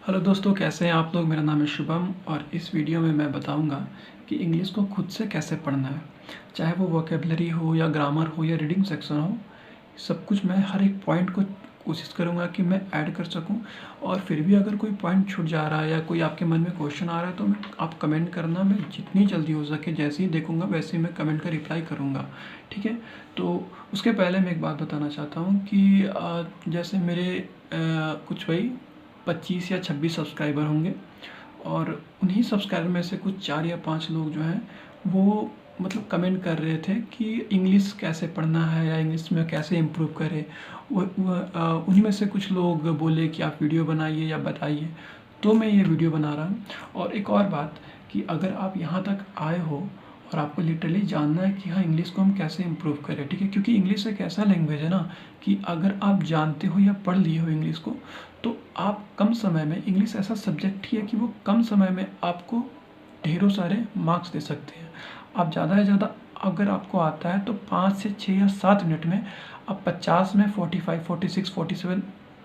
Hello दोस्तों, कैसे हैं आप लोग। मेरा नाम है शुभम और इस वीडियो में मैं बताऊंगा कि इंग्लिश को खुद से कैसे पढ़ना है। चाहे वो वोकेबलरी हो या ग्रामर हो या रीडिंग सेक्शन हो, सब कुछ मैं हर एक पॉइंट को कोशिश करूंगा कि मैं ऐड कर सकूं। और फिर भी अगर कोई पॉइंट छूट जा रहा है या कोई आपके मन में क्वेश्चन आ रहा है तो आप कमेंट करना। मैं जितनी जल्दी हो सके जैसे ही देखूंगा वैसे ही मैं कमेंट का रिप्लाई करूंगा। ठीक है। तो उसके पहले मैं एक बात बताना चाहता हूँ कि जैसे मेरे कुछ वही 25 या 26 सब्सक्राइबर होंगे और उन्हीं सब्सक्राइबर में से कुछ 4 या 5 लोग जो हैं वो मतलब कमेंट कर रहे थे कि इंग्लिश कैसे पढ़ना है या इंग्लिश में कैसे इम्प्रूव करें। उन्हीं में से कुछ लोग बोले कि आप वीडियो बनाइए या बताइए, तो मैं ये वीडियो बना रहा हूँ। और एक और बात कि अगर आप यहाँ तक आए हो और आपको लिटरली जानना है कि हाँ इंग्लिश को हम कैसे इम्प्रूव करें, ठीक है, क्योंकि इंग्लिश एक ऐसा लैंग्वेज है ना कि अगर आप जानते हो या पढ़ लिए हो इंग्लिश को तो आप कम समय में, इंग्लिश ऐसा सब्जेक्ट ही है कि वो कम समय में आपको ढेरों सारे मार्क्स दे सकते हैं। आप ज़्यादा से ज़्यादा अगर आपको आता है तो 5 से 6 या 7 मिनट में आप 50 में 45, 46, 47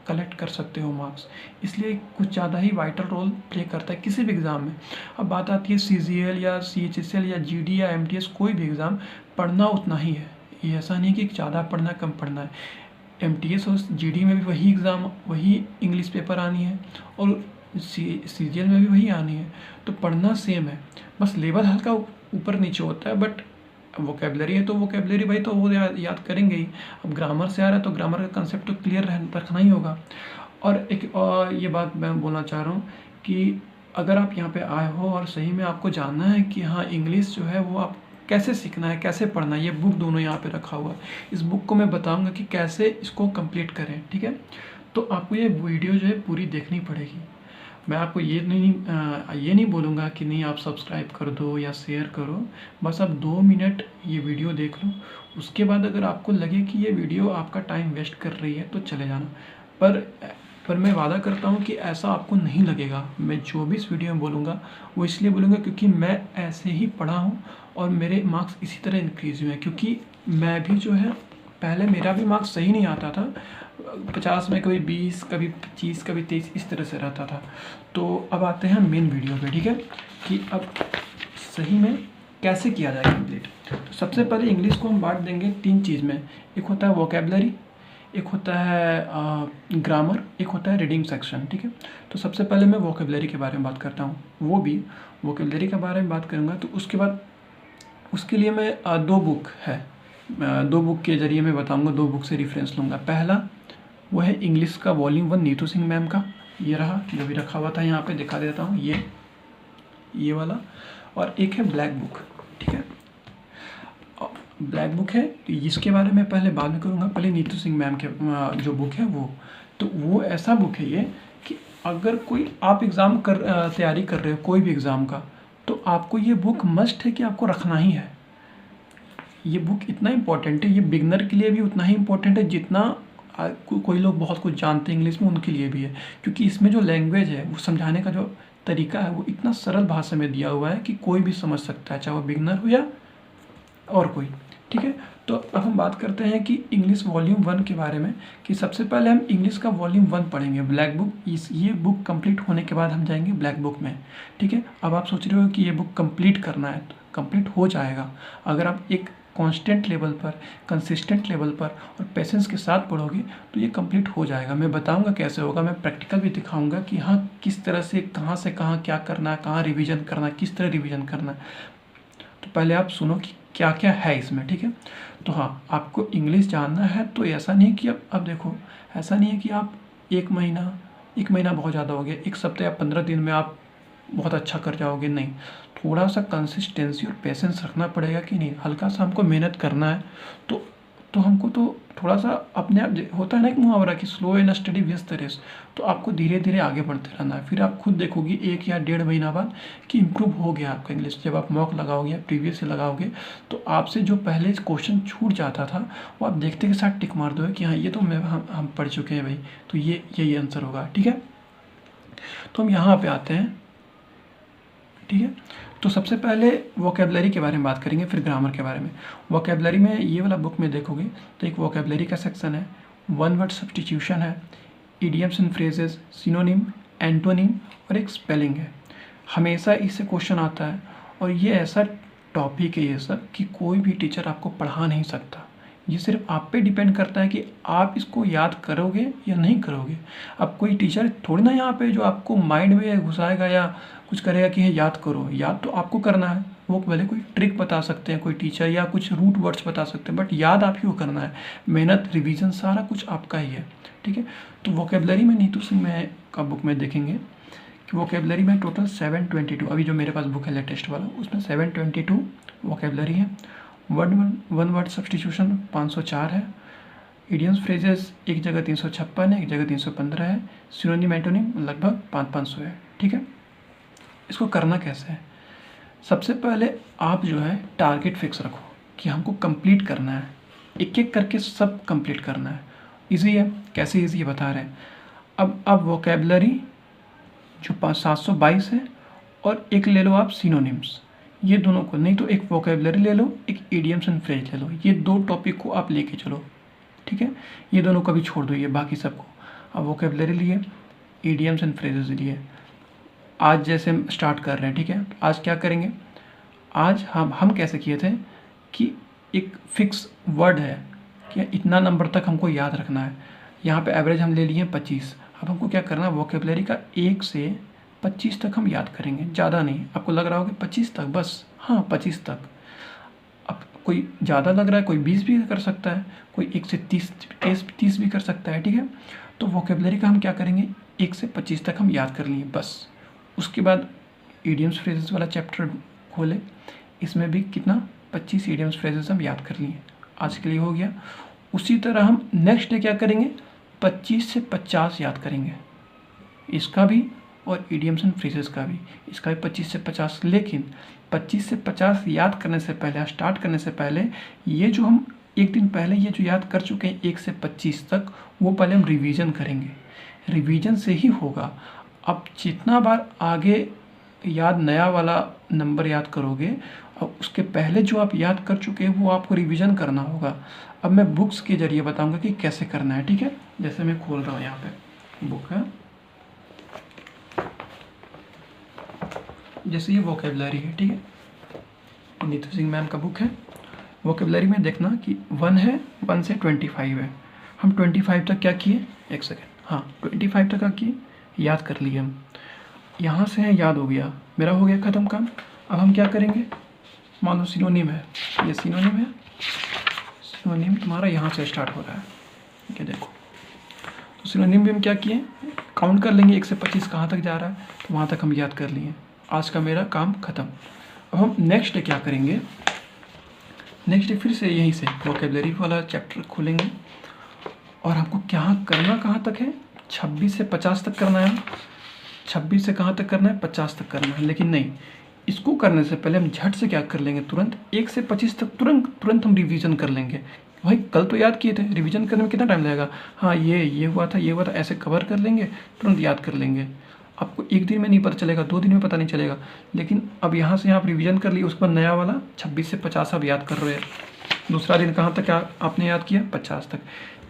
कलेक्ट कर सकते हो मार्क्स। इसलिए कुछ ज़्यादा ही वाइटल रोल प्ले करता है किसी भी एग्ज़ाम में। अब बात आती है CGL या CHSL या GD या MTS, कोई भी एग्ज़ाम पढ़ना उतना ही है। ये ऐसा नहीं कि ज़्यादा पढ़ना कम पढ़ना है। MTS और GD में भी वही एग्ज़ाम, वही इंग्लिश पेपर आनी है और CGL में भी वही आनी है। तो पढ़ना सेम है, बस लेवल हल्का ऊपर नीचे होता है। बट वोकेबलरी है तो वोकेबलरी भाई तो वो याद करेंगे ही। अब ग्रामर से आ रहा है तो ग्रामर का कंसेप्ट तो क्लियर रखना ही होगा। और एक और ये बात मैं बोलना चाह रहा हूँ कि अगर आप यहाँ पे आए हो और सही में आपको जानना है कि हाँ इंग्लिश जो है वो आप कैसे सीखना है, कैसे पढ़ना है, ये बुक दोनों यहाँ पे रखा हुआ है। इस बुक को मैं बताऊँगा कि कैसे इसको कंप्लीट करें, ठीक है। तो आपको ये वीडियो जो है पूरी देखनी पड़ेगी। मैं आपको ये नहीं बोलूँगा कि नहीं आप सब्सक्राइब कर दो या शेयर करो। बस आप 2 मिनट ये वीडियो देख लो। उसके बाद अगर आपको लगे कि ये वीडियो आपका टाइम वेस्ट कर रही है तो चले जाना। पर मैं वादा करता हूँ कि ऐसा आपको नहीं लगेगा। मैं जो भी इस वीडियो में बोलूँगा वो इसलिए बोलूँगा क्योंकि मैं ऐसे ही पढ़ा हूँ और मेरे मार्क्स इसी तरह इंक्रीज़ हुए हैं। क्योंकि मैं भी जो है पहले मेरा भी मार्क्स सही नहीं आता था, 50 में कभी 20, कभी 25, कभी 23, इस तरह से रहता था। तो अब आते हैं मेन वीडियो पे, ठीक है, कि अब सही में कैसे किया जाए कंप्लीट। तो सबसे पहले इंग्लिश को हम बांट देंगे 3 चीज़ में। एक होता है वोकेबलरी, एक होता है ग्रामर, एक होता है रीडिंग सेक्शन, ठीक है। तो सबसे पहले मैं वोकेबलरी के बारे में बात करता हूँ। वो भी वोकेबलरी के बारे में बात करूँगा तो उसके बाद उसके लिए मैं 2 बुक है, 2 बुक के ज़रिए मैं बताऊँगा, 2 बुक से रेफरेंस लूँगा। पहला वो है इंग्लिश का वॉल्यूम 1 नीतू सिंह मैम का, ये रहा जो भी रखा हुआ था, यहाँ पे दिखा देता हूँ, ये वाला। और एक है ब्लैक बुक, ठीक है। ब्लैक बुक है तो इसके बारे में पहले बाद में करूँगा। पहले नीतू सिंह मैम के जो बुक है वो ऐसा बुक है ये कि अगर कोई आप एग्ज़ाम तैयारी कर रहे हो कोई भी एग्ज़ाम का, तो आपको ये बुक मस्ट है कि आपको रखना ही है। ये बुक इतना इम्पोर्टेंट है, ये बिगनर के लिए भी उतना ही इम्पोर्टेंट है जितना कोई लोग बहुत कुछ जानते हैं इंग्लिश में उनके लिए भी है। क्योंकि इसमें जो लैंग्वेज है, वो समझाने का जो तरीका है, वो इतना सरल भाषा में दिया हुआ है कि कोई भी समझ सकता है, चाहे वो बिगनर हो या और कोई, ठीक है। तो अब हम बात करते हैं कि इंग्लिश वॉल्यूम 1 के बारे में, कि सबसे पहले हम इंग्लिश का वॉल्यूम 1 पढ़ेंगे, ब्लैक बुक। ये बुक कंप्लीट होने के बाद हम जाएंगे ब्लैक बुक में, ठीक है। अब आप सोच रहे हो कि ये बुक कंप्लीट करना है, तो कंप्लीट हो जाएगा अगर आप एक कांस्टेंट लेवल पर, कंसिस्टेंट लेवल पर और पेशेंस के साथ पढ़ोगे तो ये कंप्लीट हो जाएगा। मैं बताऊंगा कैसे होगा, मैं प्रैक्टिकल भी दिखाऊंगा कि हाँ किस तरह से कहाँ क्या करना है, कहाँ रिवीजन करना है, किस तरह रिवीजन करना है। तो पहले आप सुनो कि क्या क्या है इसमें, ठीक है। तो हाँ, आपको इंग्लिश जानना है तो ऐसा नहीं कि अब देखो, ऐसा नहीं है कि आप एक महीना बहुत ज़्यादा हो गया, 1 सप्ताह या 15 दिन में आप बहुत अच्छा कर जाओगे, नहीं। थोड़ा सा कंसिस्टेंसी और पेशेंस रखना पड़ेगा कि नहीं, हल्का सा हमको मेहनत करना है। तो हमको तो थोड़ा सा अपने आप, होता है ना एक मुहावरा कि slow and steady wins the race. तो आपको धीरे धीरे आगे बढ़ते रहना है, फिर आप खुद देखोगे 1 या 1.5 महीना बाद कि इम्प्रूव हो गया आपका इंग्लिश। जब आप मॉक लगाओगे या प्रीवियस से लगाओगे तो आपसे जो पहले क्वेश्चन छूट जाता था वो आप देखते के साथ टिक मार दोगे कि हाँ ये तो हम पढ़ चुके हैं भाई, तो ये यही आंसर होगा, ठीक है। तो हम यहाँ पे आते हैं, ठीक है। तो सबसे पहले वोकेबलरी के बारे में बात करेंगे, फिर ग्रामर के बारे में। वोकेबलरी में ये वाला बुक में देखोगे तो एक वोकेबलरी का सेक्शन है, 1 वर्ड सब्स्टिट्यूशन है, idioms and phrases, synonym, antonym और एक स्पेलिंग है। हमेशा इससे क्वेश्चन आता है और ये ऐसा टॉपिक है ये सब कि कोई भी टीचर आपको पढ़ा नहीं सकता। ये सिर्फ आप पे डिपेंड करता है कि आप इसको याद करोगे या नहीं करोगे। अब कोई टीचर थोड़ी ना यहाँ पे जो आपको माइंड में घुसाएगा या कुछ करेगा कि ये याद करो, याद तो आपको करना है। वो भले कोई ट्रिक बता सकते हैं कोई टीचर या कुछ रूट वर्ड्स बता सकते हैं, बट याद आप ही को करना है। मेहनत, रिवीजन सारा कुछ आपका ही है, ठीक है। तो वोकेबलरी में नीतू सिंह में का बुक में देखेंगे कि वोकेबलरी में टोटल 722, अभी जो मेरे पास बुक है लेटेस्ट वाला, उसमें 722 वोकेबलरी है। वन वर्ड सब्स्टिट्यूशन 504 है। इडियम्स फ्रेजेस एक जगह 356 है, एक जगह 315 है। सिनोनिम एंटोनिम लगभग 500 है, ठीक है। इसको करना कैसे है? सबसे पहले आप जो है टारगेट फिक्स रखो कि हमको कंप्लीट करना है, एक एक करके सब कंप्लीट करना है। इजी है, कैसे इजी है बता रहे हैं। अब वोकेबलरी जो 722 है और एक ले लो आप सिनोनिम्स, ये दोनों को, नहीं तो एक वोकेबलरी ले लो, एक इडियम्स एंड फ्रेज ले लो। ये दो टॉपिक को आप लेके चलो, ठीक है। ये दोनों का भी छोड़ दो, ये बाकी सबको। अब वोकेबलरी लिए, इडियम्स एंड फ्रेजेस लिए। आज जैसे हम स्टार्ट कर रहे हैं, ठीक है। आज क्या करेंगे? आज हम कैसे किए थे कि एक फिक्स वर्ड है कि इतना नंबर तक हमको याद रखना है। यहाँ पे एवरेज हम ले लिए 25। अब हमको क्या करना है? वोकेबलरी का 1 से 25 तक हम याद करेंगे, ज़्यादा नहीं। आपको लग रहा होगा 25 तक बस, हाँ 25 तक। अब कोई ज़्यादा लग रहा है, कोई 20 भी कर सकता है, कोई 1 से 30 भी कर सकता है, ठीक है। तो वोकेबलरी का हम क्या करेंगे? 1 से 25 तक हम याद कर लिए बस। उसके बाद इडियम्स फ्रेजेस वाला चैप्टर खोले, इसमें भी कितना 25 इडियम्स फ्रेजेस हम याद कर लिए। आज के लिए हो गया। उसी तरह हम नेक्स्ट डे क्या करेंगे? 25 से 50 याद करेंगे, इसका भी और इडियम्स एंड फ्रेजेस का भी। इसका भी 25 से 50। लेकिन 25 से 50 याद करने से पहले, स्टार्ट करने से पहले, ये जो हम एक दिन पहले ये जो याद कर चुके हैं 1 से 25 तक, वो पहले हम रिवीजन करेंगे। रिवीजन से ही होगा। अब जितना बार आगे याद नया वाला नंबर याद करोगे, और उसके पहले जो आप याद कर चुके हैं वो आपको रिवीजन करना होगा। अब मैं बुक्स के जरिए बताऊंगा कि कैसे करना है, ठीक है। जैसे मैं खोल रहा हूँ, यहाँ पे बुक है, जैसे ये वोकेबलरी है, ठीक है। नीतू सिंह मैम का बुक है। वोकेबलरी में देखना कि 1 है, 1 से 25 है। हम 25 तक क्या किए? एक सेकेंड, हाँ 25 तक क्या किए? याद कर लिए हम। यहाँ से है, याद हो गया, मेरा हो गया ख़त्म काम। अब हम क्या करेंगे? मान लो सिनोनिम है, ये सिनोनिम है। सिनोनिम तुम्हारा यहाँ से स्टार्ट हो रहा है, ठीक है। देखो, तो सिनोनिम भी हम क्या किए? काउंट कर लेंगे 1 से 25 कहाँ तक जा रहा है, तो वहाँ तक हम याद कर लिए। आज का मेरा काम ख़त्म। अब हम नेक्स्ट डे क्या करेंगे? नेक्स्ट डे फिर से यहीं से वोकेबलरी वाला चैप्टर खोलेंगे और हमको क्या करना, कहाँ तक है? 26 से 50 तक करना है। 26 से कहाँ तक करना है? 50 तक करना है। लेकिन नहीं, इसको करने से पहले हम झट से क्या कर लेंगे? तुरंत 1 से 25 तक तुरंत हम रिवीजन कर लेंगे। भाई कल तो याद किए थे, रिवीजन करने में कितना टाइम लगेगा? हाँ ये हुआ था, ये हुआ था, ऐसे कवर कर लेंगे, तुरंत याद कर लेंगे। आपको एक दिन में नहीं पता चलेगा, 2 दिन में पता नहीं चलेगा। लेकिन अब यहाँ से आप रिवीजन कर लिए, उसके बाद नया वाला 26 से 50 आप याद कर रहे हैं। दूसरा दिन कहाँ तक आपने याद किया? 50 तक।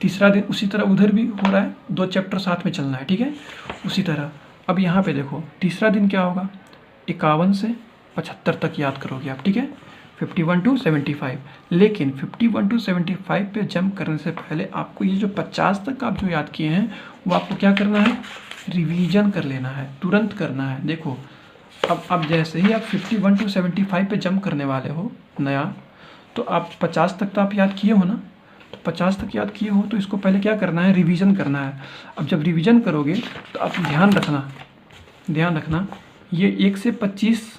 तीसरा दिन उसी तरह उधर भी हो रहा है, 2 चैप्टर साथ में चलना है, ठीक है। उसी तरह अब यहाँ पे देखो, तीसरा दिन क्या होगा? 51 से 75 तक याद करोगे आप, ठीक है। 51 to 75। लेकिन 51 to 75 पे जंप करने से पहले आपको ये जो 50 तक आप जो याद किए हैं वो आपको क्या करना है? रिवीजन कर लेना है, तुरंत करना है। देखो अब जैसे ही आप 51 to 75 पे जंप करने वाले हो नया, तो आप 50 तक तो आप याद किए हो ना, तो 50 तक याद किए हो तो इसको पहले क्या करना है? रिवीजन करना है। अब जब रिवीजन करोगे तो आप ध्यान रखना ये 1 से 25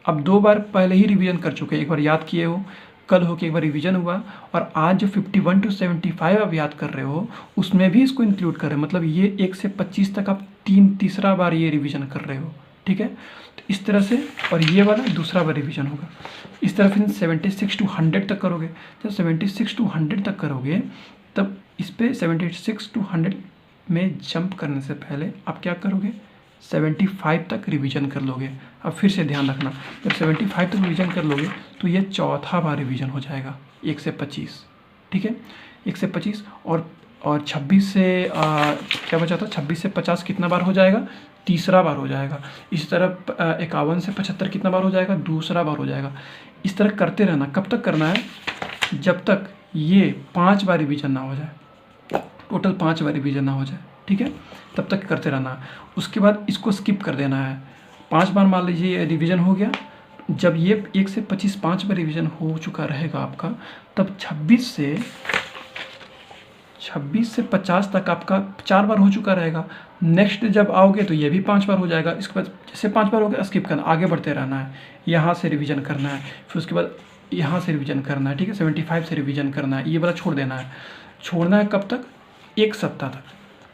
अब 2 बार पहले ही रिवीजन कर चुके हैं। एक बार याद किए हो, कल हो के एक बार रिवीजन हुआ, और आज जो 51 to 75 आप याद कर रहे हो उसमें भी इसको इंक्लूड कर रहे हो। मतलब ये 1 से 25 तक आप तीसरा बार ये रिवीजन कर रहे हो, ठीक है। तो इस तरह से, और ये वाला दूसरा बार रिवीजन होगा। इस तरह फिर 76 to 100 तक करोगे। जब 76 to 100 तक करोगे तब इस पर 76 to 100 में जंप करने से पहले आप क्या करोगे? 75 तक रिवीजन कर लोगे। अब फिर से ध्यान रखना, जब 75 तक रिवीजन कर लोगे तो ये चौथा बार रिवीजन हो जाएगा 1 से 25, ठीक है। 1 से 25 और और 26 से क्या बचा था, 26 से 50 कितना बार हो जाएगा, तीसरा बार हो जाएगा। इसी तरह 51 से 75 कितना बार हो जाएगा, दूसरा बार हो जाएगा। इस तरह करते रहना। कब तक करना है, जब तक ये 5 बार रिवीजन ना हो जाए, टोटल 5 बार रिवीजन ना हो जाए, ठीक है, तब तक करते रहना है। उसके बाद इसको स्किप कर देना है। 5 बार मान लीजिए रिवीजन हो गया, जब ये 1 से 25 5 बार रिवीजन हो चुका रहेगा आपका, तब 26 से 50 तक आपका 4 बार हो चुका रहेगा। नेक्स्ट जब आओगे तो ये भी 5 बार हो जाएगा। इसके बाद जैसे 5 बार हो गया, स्किप करना, आगे बढ़ते रहना है। यहाँ से रिवीजन करना है, फिर उसके बाद यहाँ से रिवीजन करना है, ठीक है, 75 से रिवीजन करना है। ये वाला छोड़ देना है। छोड़ना है कब तक, 1 सप्ताह तक।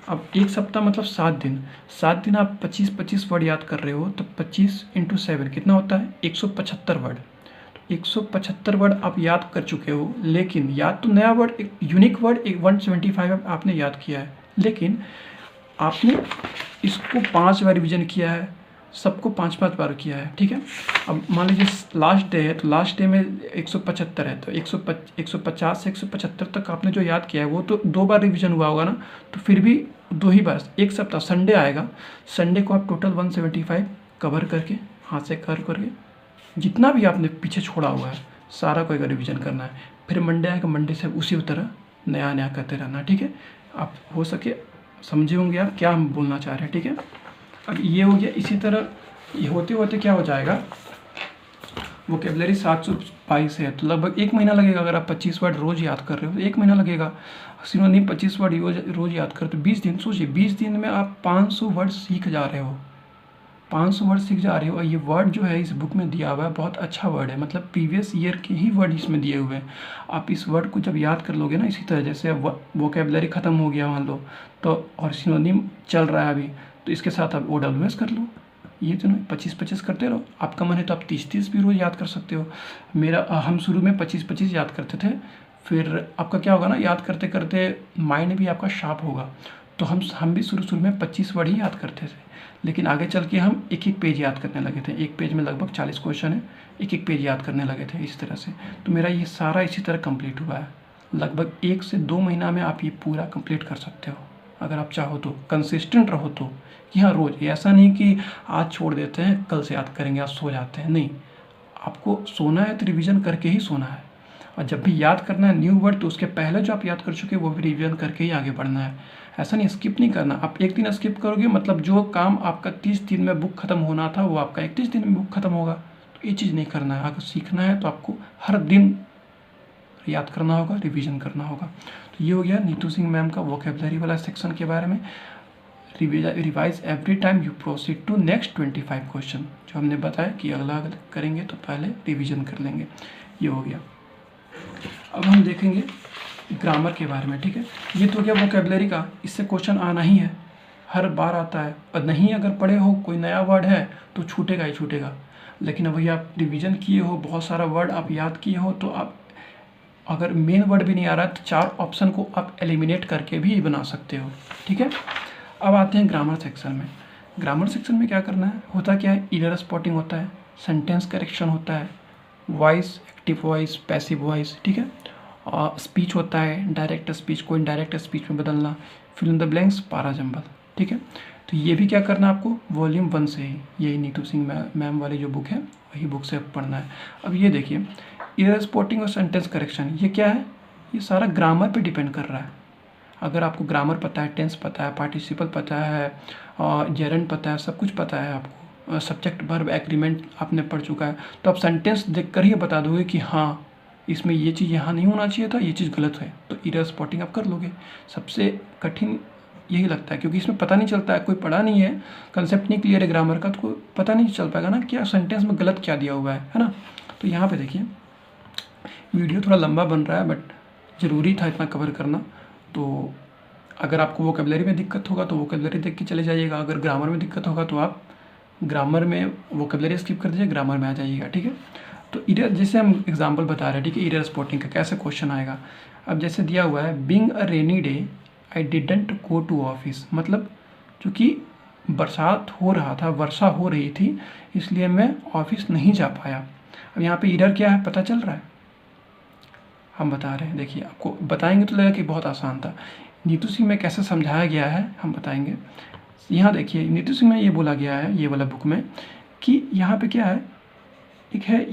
अब 1 सप्ताह मतलब 7 दिन। 7 दिन आप 25-25 वर्ड याद कर रहे हो, तो 25 × 7 कितना होता है, 175 वर्ड। 175 वर्ड आप याद कर चुके हो, लेकिन याद तो नया वर्ड, एक यूनिक वर्ड, एक 175 आपने याद किया है, लेकिन आपने इसको 5 बार रिवीजन किया है, सबको 5-5 बार किया है, ठीक है। अब मान लीजिए लास्ट डे है, तो लास्ट डे में 175 है, तो 150 से 175 तक आपने जो याद किया है वो तो 2 बार रिवीजन हुआ होगा ना, तो फिर भी 2 ही बार। 1 सप्ताह संडे आएगा, संडे को आप टोटल 175 कवर करके, हाथ से कर करके, जितना भी आपने पीछे छोड़ा हुआ है सारा को एक रिवीजन करना है। फिर मंडे आएगा, मंडे से उसी तरह नया नया करते रहना, ठीक है। आप हो सके समझे होंगे आप क्या हम बोलना चाह रहे हैं, ठीक है। अब ये हो गया। इसी तरह ये होते होते क्या हो जाएगा, वोकेबलरी 722 है, तो लगभग 1 महीना लगेगा। अगर आप 25 वर्ड रोज़ याद कर रहे हो तो 1 महीना लगेगा। सिनोनिम 25 वर्ड रोज़ याद कर, तो 20 दिन। सोचिए 20 दिन में आप 500 वर्ड सीख जा रहे हो, 500 वर्ड सीख जा रहे हो। और ये वर्ड जो है इस बुक में दिया हुआ है बहुत अच्छा वर्ड है, मतलब प्रीवियस ईयर के ही वर्ड इसमें दिए हुए हैं। आप इस वर्ड को जब याद कर लोगे ना, इसी तरह जैसे वोकेबलरी ख़त्म हो गया मान लो, तो और सिनोनिम चल रहा है अभी, तो इसके साथ आप OWS कर लो। ये दोनों 25-25 करते रहो। आपका मन है तो आप 30-30 भी रोज़ याद कर सकते हो। हम शुरू में 25-25 याद करते थे, फिर आपका क्या होगा ना, याद करते करते माइंड भी आपका शार्प होगा। तो हम भी शुरू में 25 वर्ड ही याद करते थे, लेकिन आगे चल के हम एक पेज याद करने लगे थे। एक पेज में लगभग 40 क्वेश्चन है, एक पेज याद करने लगे थे इस तरह से। तो मेरा ये सारा इसी तरह कंप्लीट हुआ है। लगभग 1 से 2 महीना में आप ये पूरा कंप्लीट कर सकते हो, अगर आप चाहो तो, कंसिस्टेंट रहो तो। कि हाँ रोज़, ऐसा नहीं कि आज छोड़ देते हैं कल से याद करेंगे, आज सो जाते हैं, नहीं। आपको सोना है तो रिवीजन करके ही सोना है। और जब भी याद करना है न्यू वर्ड, तो उसके पहले जो आप याद कर चुके वो भी रिवीजन करके ही आगे बढ़ना है। ऐसा नहीं, स्किप नहीं करना। आप 1 दिन स्किप करोगे, मतलब जो काम आपका 30 दिन में बुक खत्म होना था वो आपका 31 दिन में बुक खत्म होगा। तो ये चीज़ नहीं करना है। अगर सीखना है तो आपको हर दिन याद करना होगा, रिवीजन करना होगा। तो ये हो गया नीतू सिंह मैम का वोकेबलरी वाला सेक्शन के बारे में। Revise every time you proceed to next 25 question. जो हमने बताया कि अगला करेंगे तो पहले रिवीजन कर लेंगे। ये हो गया। अब हम देखेंगे ग्रामर के बारे में, ठीक है। ये तो क्या वोकेबलरी का, इससे क्वेश्चन आना ही है, हर बार आता है। और नहीं अगर पढ़े हो, कोई नया वर्ड है तो छूटेगा ही छूटेगा। लेकिन वही आप रिवीजन किए हो, बहुत सारा वर्ड आप याद किए हो, तो आप अगर मेन वर्ड भी नहीं आ रहा तो 4 ऑप्शन को आप एलिमिनेट करके भी बना सकते हो, ठीक है। अब आते हैं ग्रामर सेक्शन में। ग्रामर सेक्शन में क्या करना है, होता क्या है, एरर स्पॉटिंग होता है, सेंटेंस करेक्शन होता है, voice, active voice, passive voice, ठीक है। और स्पीच होता है, डायरेक्ट स्पीच को इनडायरेक्ट स्पीच में बदलना, फिल इन द ब्लैंक्स, पारा जंबल, ठीक है। तो ये भी क्या करना है आपको, वॉल्यूम 1 से ही, यही नीतू सिंह मैम वाली जो बुक है वही बुक से पढ़ना है। अब ये देखिए, एरर स्पॉटिंग और सेंटेंस करेक्शन, ये क्या है, ये सारा ग्रामर पे डिपेंड कर रहा है। अगर आपको ग्रामर पता है, टेंस पता है, पार्टिसिपल पता है, और जेरेंड पता है, सब कुछ पता है आपको, सब्जेक्ट वर्ब एग्रीमेंट आपने पढ़ चुका है, तो आप सेंटेंस देख कर ही बता दोगे कि हाँ इसमें ये चीज़ यहाँ नहीं होना चाहिए था, ये चीज़ गलत है, तो एरर स्पॉटिंग आप कर लोगे। सबसे कठिन यही लगता है, क्योंकि इसमें पता नहीं चलता है, कोई पढ़ा नहीं है, कंसेप्ट नहीं क्लियर है ग्रामर का, तो कोई पता नहीं चल पाएगा ना क्या सेंटेंस में गलत क्या दिया हुआ है ना। तो यहाँ पे देखिए, वीडियो थोड़ा लंबा बन रहा है, बट ज़रूरी था इतना कवर करना। तो अगर आपको वोकेबलरी में दिक्कत होगा तो वोकेबलरी देख के चले जाइएगा, अगर ग्रामर में दिक्कत होगा तो आप ग्रामर में वोकेबलरी स्किप कर दीजिए, ग्रामर में आ जाइएगा, ठीक है। तो एरर, जैसे हम एग्जांपल बता रहे हैं, ठीक है, एरर स्पॉटिंग का कैसे क्वेश्चन आएगा। अब जैसे दिया हुआ है, being a rainy day I didn't go to office, मतलब चूँकि बरसात हो रहा था, वर्षा हो रही थी, इसलिए मैं ऑफिस नहीं जा पाया। अब यहाँ पे एरर क्या है पता चल रहा है, हम बता रहे हैं, देखिए आपको बताएंगे तो लगेगा कि बहुत आसान था। नीतू सिंह में कैसे समझाया गया है हम बताएंगे। यहाँ देखिए नीतू सिंह में ये बोला गया है ये वाला बुक में कि यहाँ पे क्या है, एक है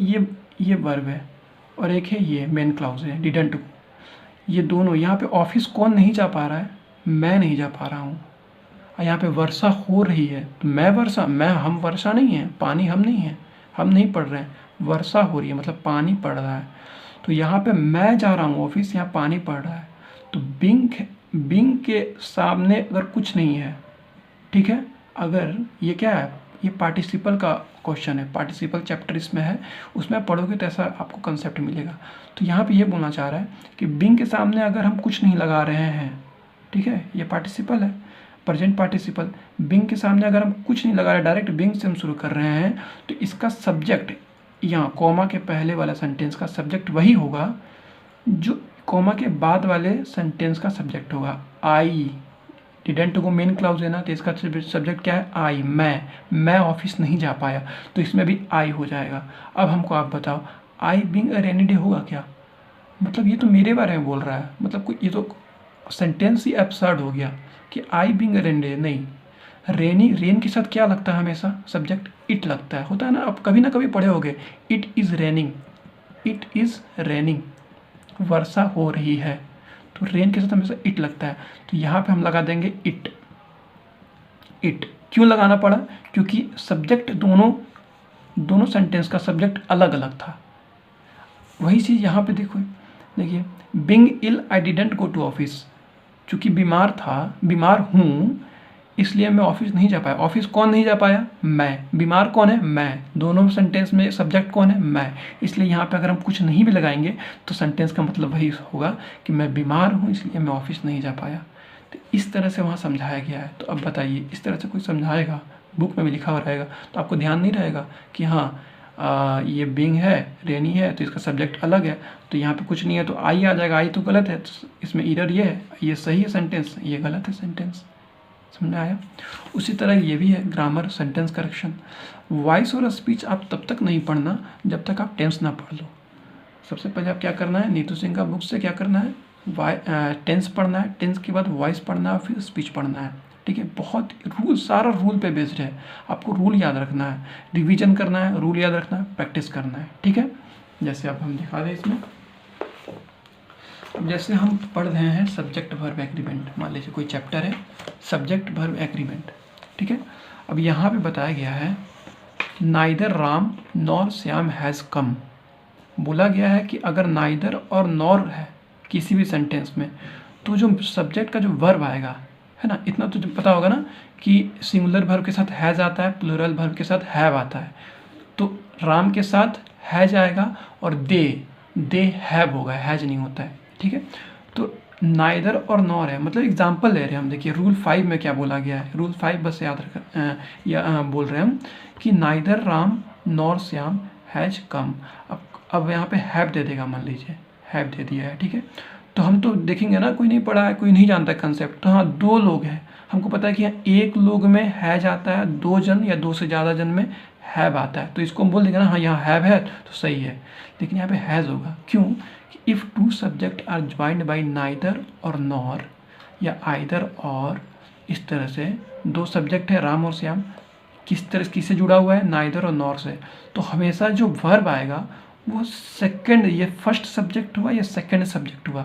ये वर्ब है और एक है ये मेन क्लाउज है डिडंट। ये दोनों यहाँ पे ऑफिस कौन नहीं जा पा रहा है, मैं नहीं जा पा रहा हूँ। यहाँ पे वर्षा हो रही है तो मैं वर्षा, हम वर्षा नहीं है, पानी हम नहीं है, हम नहीं पढ़ रहे हैं, वर्षा हो रही है मतलब पानी पड़ रहा है। तो यहाँ पे मैं जा रहा हूँ ऑफिस, यहाँ पानी पड़ रहा है। तो बिंग के सामने अगर कुछ नहीं है, ठीक है, अगर ये क्या है, ये पार्टिसिपल का क्वेश्चन है, पार्टिसिपल चैप्टर इसमें है, उसमें पढ़ोगे तो ऐसा आपको कंसेप्ट मिलेगा। तो यहाँ पे ये बोलना चाह रहा है कि बिंग के सामने अगर हम कुछ नहीं लगा रहे हैं, ठीक है, ये पार्टिसिपल है, प्रेजेंट पार्टिसिपल, बिंग के सामने अगर हम कुछ नहीं लगा रहे, डायरेक्ट बिंग से हम शुरू कर रहे हैं, तो इसका सब्जेक्ट यहाँ कॉमा के पहले वाला सेंटेंस का सब्जेक्ट वही होगा जो कॉमा के बाद वाले सेंटेंस का सब्जेक्ट होगा। आई डिडंट को मेन क्लाउज है ना, तो इसका सब्जेक्ट क्या है, आई, मैं ऑफिस नहीं जा पाया, तो इसमें भी आई हो जाएगा। अब हमको आप बताओ, आई बिंग अ रेनी डे होगा क्या? मतलब ये तो मेरे बारे में बोल रहा है, मतलब कोई ये तो सेंटेंस ही एब्सर्ड हो गया कि आई बिंग अ रेनी डे। नहीं, रेन के साथ क्या लगता है हमेशा, सब्जेक्ट इट लगता है, होता है ना, आप कभी ना कभी पढ़े होगे, इट इज़ रेनिंग, वर्षा हो रही है, तो रेन के साथ हमेशा इट लगता है। तो यहाँ पे हम लगा देंगे इट। क्यों लगाना पड़ा? क्योंकि सब्जेक्ट दोनों सेंटेंस का सब्जेक्ट अलग अलग था। वही चीज़ यहाँ पे देखिए, being ill I didn't go to office, चूँकि बीमार हूँ इसलिए मैं ऑफिस नहीं जा पाया। ऑफिस कौन नहीं जा पाया, मैं। बीमार कौन है, मैं। दोनों सेंटेंस में सब्जेक्ट कौन है, मैं। इसलिए यहाँ पे अगर हम कुछ नहीं भी लगाएंगे तो सेंटेंस का मतलब वही होगा कि मैं बीमार हूँ इसलिए मैं ऑफिस नहीं जा पाया। तो इस तरह से वहाँ समझाया गया है। तो अब बताइए, इस तरह से कोई समझाएगा, बुक में भी लिखा हुआ रहेगा तो आपको ध्यान नहीं रहेगा कि हाँ ये बिंग है, रेनी है, तो इसका सब्जेक्ट अलग है, तो यहाँ पे कुछ नहीं है तो आई आ जाएगा। आई तो गलत है, तो इसमें इधर ये है, ये सही है सेंटेंस, ये गलत है सेंटेंस। समझ में आया? उसी तरह ये भी है ग्रामर, सेंटेंस करेक्शन। वॉइस और स्पीच आप तब तक नहीं पढ़ना जब तक आप टेंस ना पढ़ लो। सबसे पहले आप क्या करना है, नीतू सिंह का बुक से क्या करना है, टेंस पढ़ना है, टेंस के बाद वॉइस पढ़ना है, फिर स्पीच पढ़ना है। ठीक है, बहुत सारा रूल पे बेस्ड है, आपको रूल याद रखना है, रिवीजन करना है, रूल याद रखना है, प्रैक्टिस करना है। ठीक है, जैसे अब हम दिखा दें इसमें, अब जैसे हम पढ़ रहे हैं सब्जेक्ट वर्ब एग्रीमेंट, मान लीजिए कोई चैप्टर है सब्जेक्ट वर्ब एग्रीमेंट। ठीक है, अब यहाँ पे बताया गया है neither Ram nor Shyam has come. बोला गया है कि अगर नाइदर और नॉर है किसी भी सेंटेंस में तो जो सब्जेक्ट का जो वर्ब आएगा, है ना, इतना तो पता होगा ना कि सिंगुलर वर्ब के साथ हैज़ आता है, प्लूरल वर्ब के साथ हैव आता है। तो राम के साथ हैज आएगा और दे हैव होगा, हैज नहीं होता है। ठीक है, तो नाइदर और नॉर है, मतलब एग्जाम्पल ले रहे हैं हम। देखिए रूल 5 में क्या बोला गया है, रूल 5 बस याद रख बोल रहे हैं हम कि neither Ram nor Shyam has come. अब यहाँ पे हैव दे देगा, मान लीजिए हैव दे दिया है। ठीक है, तो हम तो देखेंगे ना, कोई नहीं पढ़ा है, कोई नहीं जानता कंसेप्ट, तो हाँ 2 लोग हैं, हमको पता है कि यहाँ 1 लोग में हैज आता है, 2 जन या 2 से ज़्यादा जन में हैव आता है, तो इसको हम बोल देंगे ना हाँ यहाँ हैव है तो सही है। लेकिन यहाँ पे हैज़ होगा, क्यों? If 2 subject are joined by neither और नॉर या आइदर और, इस तरह से 2 सब्जेक्ट है राम और श्याम, किससे जुड़ा हुआ है, नाइदर और नॉर से, तो हमेशा जो वर्ब आएगा वो सेकंड, ये फर्स्ट सब्जेक्ट हुआ या सेकंड सब्जेक्ट हुआ,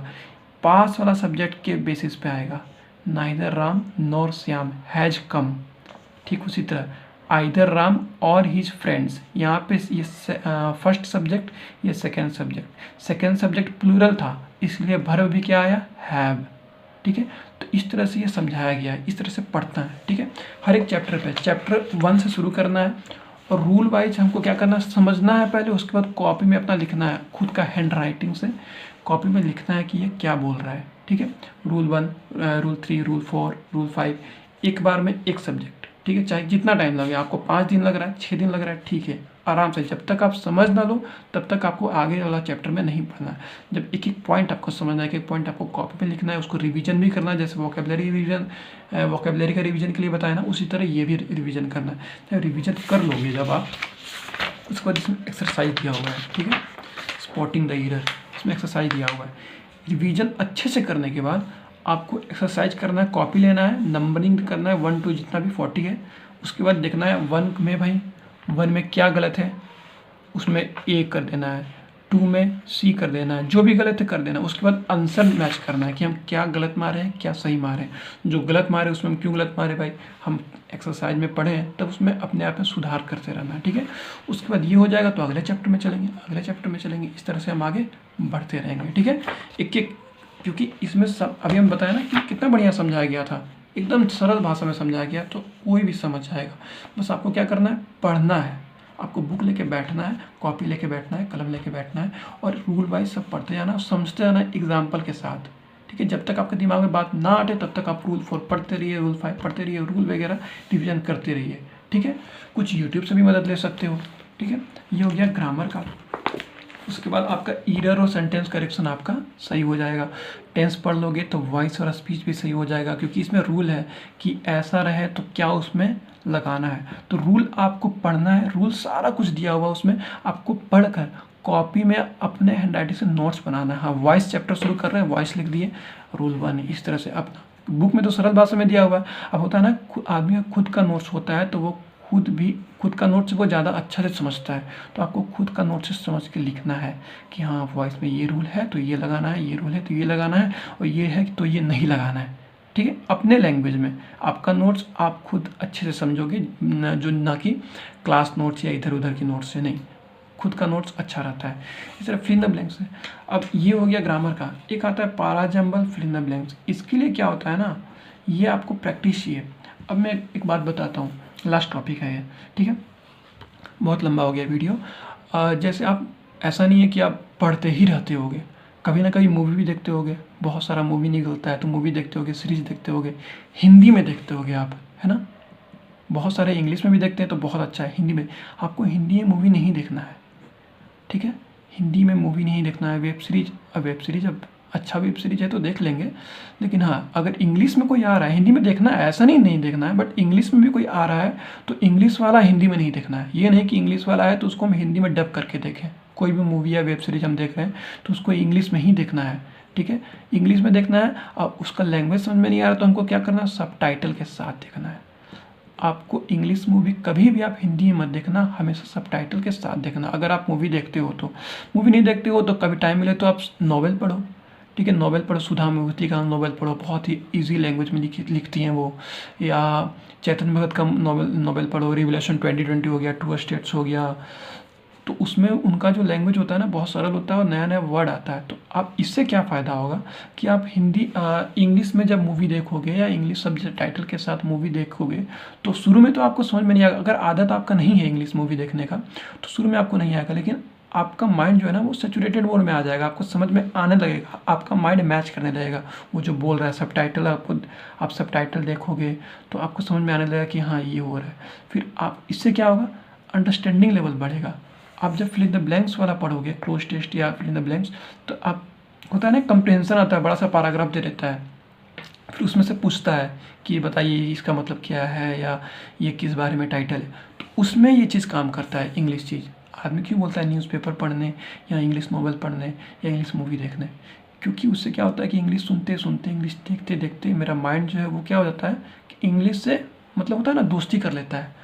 पास वाला सब्जेक्ट के बेसिस पे आएगा। Neither Ram nor Shyam has come. ठीक उसी तरह आइदर राम और हिज फ्रेंड्स, यहाँ पे ये फर्स्ट सब्जेक्ट, ये सेकेंड सब्जेक्ट प्लूरल था इसलिए वर्ब भी क्या आया, हैव। ठीक है, तो इस तरह से ये समझाया गया है, इस तरह से पढ़ता है। ठीक है, हर एक चैप्टर पे चैप्टर 1 से शुरू करना है और रूल वाइज हमको क्या करना है, समझना है पहले, उसके बाद कॉपी में अपना लिखना है, खुद का हैंड राइटिंग से कॉपी में लिखना है कि ये क्या बोल रहा है। ठीक है, रूल 1, रूल 3, रूल 4, रूल 5, एक बार में एक सब्जेक्ट। ठीक है, चाहे जितना टाइम लगे, आपको 5 दिन लग रहा है, 6 दिन लग रहा है, ठीक है, आराम से, जब तक आप समझ ना लो तब तक आपको आगे वाला चैप्टर में नहीं पढ़ना है। जब एक एक पॉइंट आपको समझना है, एक एक पॉइंट आपको कॉपी पे लिखना है, उसको रिवीजन भी करना है, जैसे वोकेबलरी का रिवीजन के लिए बताया ना, उसी तरह ये भी रिवीजन करना है। जब रिवीजन कर लोगे जब आप, उसके बाद इसमें एक्सरसाइज दिया हुआ है। ठीक है, स्पॉटिंग द एरर, इसमें एक्सरसाइज दिया हुआ है। रिवीजन अच्छे से करने के बाद आपको एक्सरसाइज करना है, कॉपी लेना है, नंबरिंग करना है 1 to जितना भी 40 है। उसके बाद देखना है 1 में भाई 1 में क्या गलत है, उसमें ए कर देना है, 2 में सी कर देना है, जो भी गलत है कर देना है। उसके बाद आंसर मैच करना है कि हम क्या गलत मारे हैं, क्या सही मारे हैं। जो गलत मारे उसमें हम क्यों गलत मारे भाई, हम एक्सरसाइज में पढ़े हैं, तब उसमें अपने आप में सुधार करते रहना है, ठीक है। उसके बाद ये हो जाएगा तो अगले चैप्टर में चलेंगे, अगले चैप्टर में चलेंगे, इस तरह से हम आगे बढ़ते रहेंगे, ठीक है। एक एक, क्योंकि इसमें सब अभी हम बताया ना कि कितना बढ़िया समझाया गया था, एकदम सरल भाषा में समझाया गया, तो कोई भी समझ जाएगा। बस आपको क्या करना है, पढ़ना है, आपको बुक लेके बैठना है, कॉपी लेके बैठना है, कलम लेके बैठना है और रूल वाइज सब पढ़ते जाना और समझते जाना एग्जाम्पल के साथ, ठीक है। जब तक आपके दिमाग में बात ना आटे तब तक आप रूल 4 पढ़ते रहिए, रूल 5 पढ़ते रहिए, रूल वगैरह रिविजन करते रहिए, ठीक है। कुछ यूट्यूब से भी मदद ले सकते हो, ठीक है। ये हो गया ग्रामर का। उसके बाद आपका ईरर और सेंटेंस करेक्शन आपका सही हो जाएगा। टेंस पढ़ लोगे तो वॉइस और स्पीच भी सही हो जाएगा, क्योंकि इसमें रूल है कि ऐसा रहे तो क्या उसमें लगाना है। तो रूल आपको पढ़ना है, रूल सारा कुछ दिया हुआ उसमें, आपको पढ़कर कॉपी में अपने हैंडराइटिंग से नोट्स बनाना है। हाँ, वॉइस चैप्टर शुरू कर रहे हैं, वॉइस लिख दिए, रूल 1 इस तरह से। अब बुक में तो सरल भाषा में दिया हुआ है, अब होता है ना आदमी का खुद का नोट्स होता है तो वो खुद का नोट्स वो ज़्यादा अच्छा से समझता है, तो आपको खुद का नोट्स समझ के लिखना है कि हाँ वॉइस में ये रूल है तो ये लगाना है, ये रूल है तो ये लगाना है, और ये है तो ये नहीं लगाना है, ठीक है। अपने लैंग्वेज में आपका नोट्स आप खुद अच्छे से समझोगे, जो ना कि क्लास नोट्स या इधर उधर की नोट्स से नहीं, खुद का नोट्स अच्छा रहता है। इस तरह फिल इन द ब्लैंक्स है। अब ये हो गया ग्रामर का। एक आता है parajumble fill in the blanks. इसके लिए क्या होता है ना, ये आपको प्रैक्टिस चाहिए। अब मैं एक बात बताता हूँ, लास्ट टॉपिक है ये, ठीक है, बहुत लंबा हो गया वीडियो। जैसे आप, ऐसा नहीं है कि आप पढ़ते ही रहते होगे, कभी ना कभी मूवी भी देखते होगे, बहुत सारा मूवी निकलता है तो मूवी देखते होगे, सीरीज देखते होगे, हिंदी में देखते होगे आप, है ना। बहुत सारे इंग्लिश में भी देखते हैं तो बहुत अच्छा है, हिंदी में आपको हिंदी में मूवी नहीं देखना है, ठीक है। हिंदी में मूवी नहीं देखना है। वेब सीरीज अब अच्छा वेब सीरीज है तो देख लेंगे, लेकिन हाँ अगर इंग्लिश में कोई आ रहा है, हिंदी में देखना है, ऐसा नहीं देखना है, बट इंग्लिश में भी कोई आ रहा है तो इंग्लिश वाला हिंदी में नहीं देखना है। ये नहीं कि इंग्लिश वाला है तो उसको हम हिंदी में डब करके देखें। कोई भी मूवी या वेब सीरीज हम देख रहे हैं तो उसको इंग्लिश में ही देखना है, ठीक है, इंग्लिश में देखना है। अब उसका लैंग्वेज समझ में नहीं आ रहा तो हमको क्या करना है, सबटाइटल के साथ देखना है। आपको इंग्लिश मूवी कभी भी आप हिंदी में मत देखना, हमेशा सबटाइटल के साथ देखना। अगर आप मूवी देखते हो तो, मूवी नहीं देखते हो तो कभी टाइम मिले तो आप नॉवेल पढ़ो, ठीक है, नॉवेल पढ़ो, सुधा मूर्ति का नॉवेल पढ़ो, बहुत ही इजी लैंग्वेज में लिखती हैं वो। या चेतन भगत का नॉवेल पढ़ो, रिवोल्यूशन 2020 हो गया, 2 स्टेट्स हो गया, तो उसमें उनका जो लैंग्वेज होता है ना बहुत सरल होता है और नया नया वर्ड आता है। तो आप इससे क्या फ़ायदा होगा कि आप इंग्लिश में जब मूवी देखोगे या इंग्लिश सब्जेक्ट टाइटल के साथ मूवी देखोगे तो शुरू में तो आपको समझ में नहीं आएगा। अगर आदत आपका नहीं है इंग्लिश मूवी देखने का तो शुरू में आपको नहीं आएगा, लेकिन आपका माइंड जो है ना वो सैचुरेटेड मोड में आ जाएगा, आपको समझ में आने लगेगा, आपका माइंड मैच करने लगेगा वो जो बोल रहा है। सबटाइटल आप सबटाइटल देखोगे तो आपको समझ में आने लगेगा कि हाँ ये हो रहा है। फिर आप इससे क्या होगा, अंडरस्टैंडिंग लेवल बढ़ेगा। आप जब फिल इन द ब्लैंक्स वाला पढ़ोगे, क्लोज टेस्ट या फिल इन द ब्लैंक्स, तो आप होता है ना कंप्रिहेंशन आता है, बड़ा सा पैराग्राफ दे देता है, फिर उसमें से पूछता है कि बताइए इसका मतलब क्या है या ये किस बारे में टाइटल है। तो उसमें ये चीज़ काम करता है, इंग्लिश चीज़। आदमी क्यों बोलता है न्यूज़पेपर पढ़ने या इंग्लिश नॉवल पढ़ने या इंग्लिश मूवी देखने, क्योंकि उससे क्या होता है कि इंग्लिश सुनते सुनते, इंग्लिश देखते देखते मेरा माइंड जो है वो क्या हो जाता है कि इंग्लिश से मतलब होता है ना दोस्ती कर लेता है।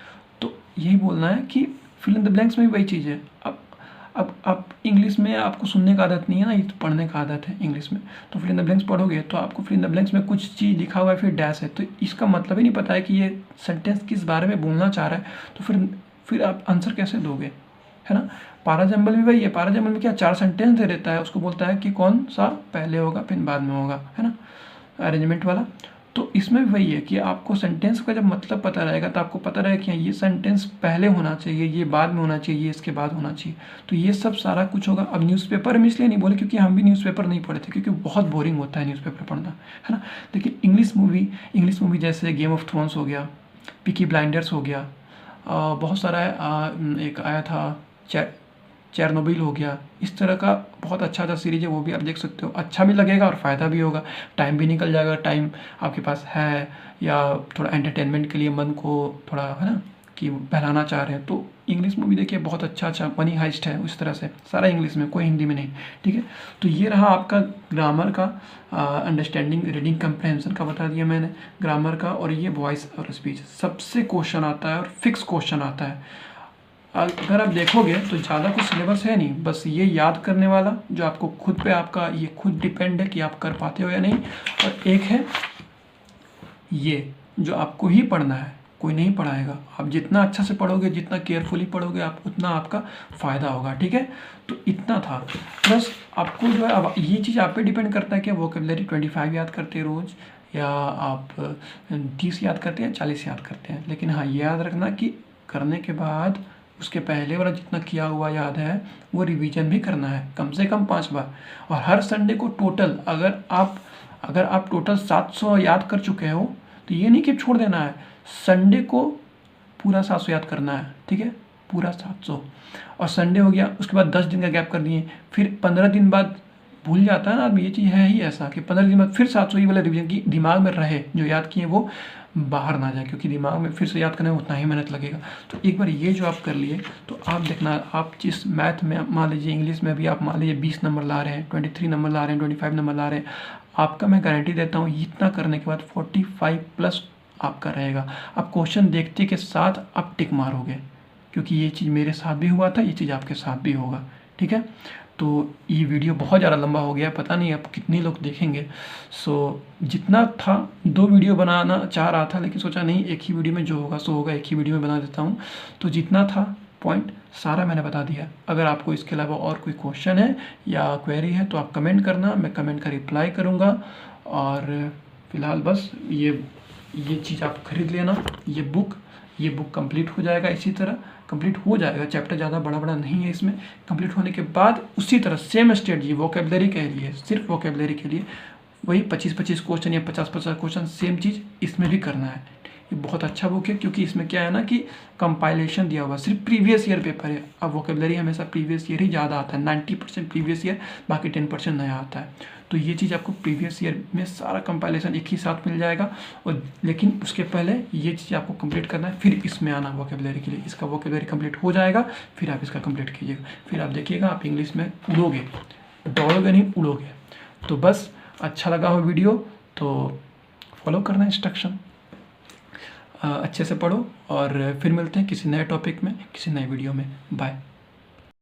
तो यही बोलना है कि फिल इन द ब्लैंक्स में भी वही चीज़ है। अब आप इंग्लिश में आपको सुनने का आदत नहीं है ना, ये तो पढ़ने का आदत है इंग्लिश में, तो फिल इन द ब्लैंक्स पढ़ोगे तो आपको फिल इन द ब्लैंक्स में कुछ चीज़ लिखा हुआ है फिर डैश है, तो इसका मतलब ही नहीं पता है कि ये सेंटेंस किस बारे में बोलना चाह रहा है, तो फिर आप आंसर कैसे दोगे, है ना। पैराजम्बल भी वही है, पैराजम्बल में क्या 4 सेंटेंस दे देता है, उसको बोलता है कि कौन सा पहले होगा फिर बाद में होगा, है ना, अरेंजमेंट वाला। तो इसमें भी वही है कि आपको सेंटेंस का जब मतलब पता रहेगा तो आपको पता रहेगा कि ये सेंटेंस पहले होना चाहिए, ये बाद में होना चाहिए, ये इसके बाद होना चाहिए, तो ये सब सारा कुछ होगा। अब न्यूज़पेपर में इसलिए नहीं बोले क्योंकि हम भी न्यूज़पेपर नहीं पढ़े थे, क्योंकि बहुत बोरिंग होता है न्यूज़पेपर पढ़ना, है ना। लेकिन इंग्लिश मूवी जैसे गेम ऑफ थ्रोन्स हो गया, पीकी ब्लाइंडर्स हो गया, बहुत सारा एक आया था चेरनोबिल हो गया, इस तरह का बहुत अच्छा सीरीज है, वो भी आप देख सकते हो, अच्छा भी लगेगा और फ़ायदा भी होगा, टाइम भी निकल जाएगा। टाइम आपके पास है या थोड़ा एंटरटेनमेंट के लिए मन को थोड़ा, है ना, कि बहलाना चाह रहे हैं तो इंग्लिश मूवी देखिए, बहुत अच्छा मनी हाइस्ट है, उस तरह से सारा इंग्लिश में, कोई हिंदी में नहीं, ठीक है। तो ये रहा आपका ग्रामर का अंडरस्टैंडिंग, रीडिंग कम्प्रहेंशन का बता दिया मैंने, ग्रामर का, और ये वॉइस और स्पीच सबसे क्वेश्चन आता है और फिक्स क्वेश्चन आता है। अगर आप देखोगे तो ज़्यादा कुछ सिलेबस है नहीं, बस ये याद करने वाला जो आपको खुद पे, आपका ये खुद डिपेंड है कि आप कर पाते हो या नहीं। और एक है ये जो आपको ही पढ़ना है, कोई नहीं पढ़ाएगा। आप जितना अच्छा से पढ़ोगे, जितना केयरफुली पढ़ोगे, आप उतना आपका फ़ायदा होगा, ठीक है। तो इतना था, प्लस आपको जो है, अब ये चीज़ आप पे डिपेंड करता है कि वोकेबलरी 25 याद करते हैं रोज़, या आप 30 याद करते हैं, 40 याद करते हैं। लेकिन हाँ, ये याद रखना कि करने के बाद उसके पहले वाला जितना किया हुआ याद है वो रिवीजन भी करना है, कम से कम 5 बार। और हर संडे को टोटल, अगर आप टोटल 700 याद कर चुके हो तो ये नहीं कि छोड़ देना है, संडे को पूरा 700 याद करना है, ठीक है, पूरा 700। और संडे हो गया, उसके बाद 10 दिन का गैप कर दिए, फिर 15 दिन बाद भूल जाता है ना आदमी, ये चीज़ है ही ऐसा कि 15 दिन बाद फिर 700 ही वाला रिवीजन की दिमाग में रहे, जो याद किए वो बाहर ना जाए, क्योंकि दिमाग में फिर से याद करने में उतना ही मेहनत लगेगा। तो एक बार ये जो आप कर लिए, तो आप देखना, आप जिस मैथ में, मान लीजिए इंग्लिश में भी आप मान लीजिए 20 नंबर ला रहे हैं, 23 नंबर ला रहे हैं, 25 नंबर ला रहे हैं, आपका मैं गारंटी देता हूँ इतना करने के बाद 45 प्लस आपका रहेगा। आप क्वेश्चन देखते के साथ आप टिक मारोगे, क्योंकि ये चीज़ मेरे साथ भी हुआ था, ये चीज़ आपके साथ भी होगा, ठीक है। तो ये वीडियो बहुत ज़्यादा लंबा हो गया, पता नहीं अब कितने लोग देखेंगे। सो जितना था, 2 वीडियो बनाना चाह रहा था, लेकिन सोचा नहीं, एक ही वीडियो में जो होगा सो होगा, एक ही वीडियो में बना देता हूँ। तो जितना था पॉइंट सारा मैंने बता दिया। अगर आपको इसके अलावा और कोई क्वेश्चन है या क्वेरी है तो आप कमेंट करना, मैं कमेंट का रिप्लाई करूँगा। और फिलहाल बस ये चीज़ आप खरीद लेना, ये बुक कंप्लीट हो जाएगा, इसी तरह कंप्लीट हो जाएगा। चैप्टर ज़्यादा बड़ा नहीं है इसमें। कंप्लीट होने के बाद उसी तरह सेम स्ट्रेटजी वोकेबलरी के लिए, सिर्फ वोकेबलरी के लिए वही 25-25 क्वेश्चन या 50-50 क्वेश्चन सेम चीज़ इसमें भी करना है। ये बहुत अच्छा बुक है, क्योंकि इसमें क्या है ना कि कंपाइलेशन दिया हुआ, सिर्फ प्रीवियस ईयर पेपर है। अब वोकेबलरी हमेशा प्रीवियस ईयर ही ज़्यादा आता है, 90% प्रीवियस ईयर, बाकी 10% नया आता है। तो ये चीज़ आपको प्रीवियस ईयर में सारा कंपाइलेशन एक ही साथ मिल जाएगा। और लेकिन उसके पहले ये चीज़ आपको कंप्लीट करना है, फिर इसमें आना वोकेबलरी के लिए। इसका वोकेबलरी कंप्लीट हो जाएगा, फिर आप इसका कंप्लीट कीजिएगा, फिर आप देखिएगा आप इंग्लिश में उड़ोगे, दौड़ोगे नहीं, उड़ोगे। तो बस अच्छा लगा हो वीडियो तो फॉलो करना इंस्ट्रक्शन, अच्छे से पढ़ो, और फिर मिलते हैं किसी नए टॉपिक में, किसी नए वीडियो में। बाय।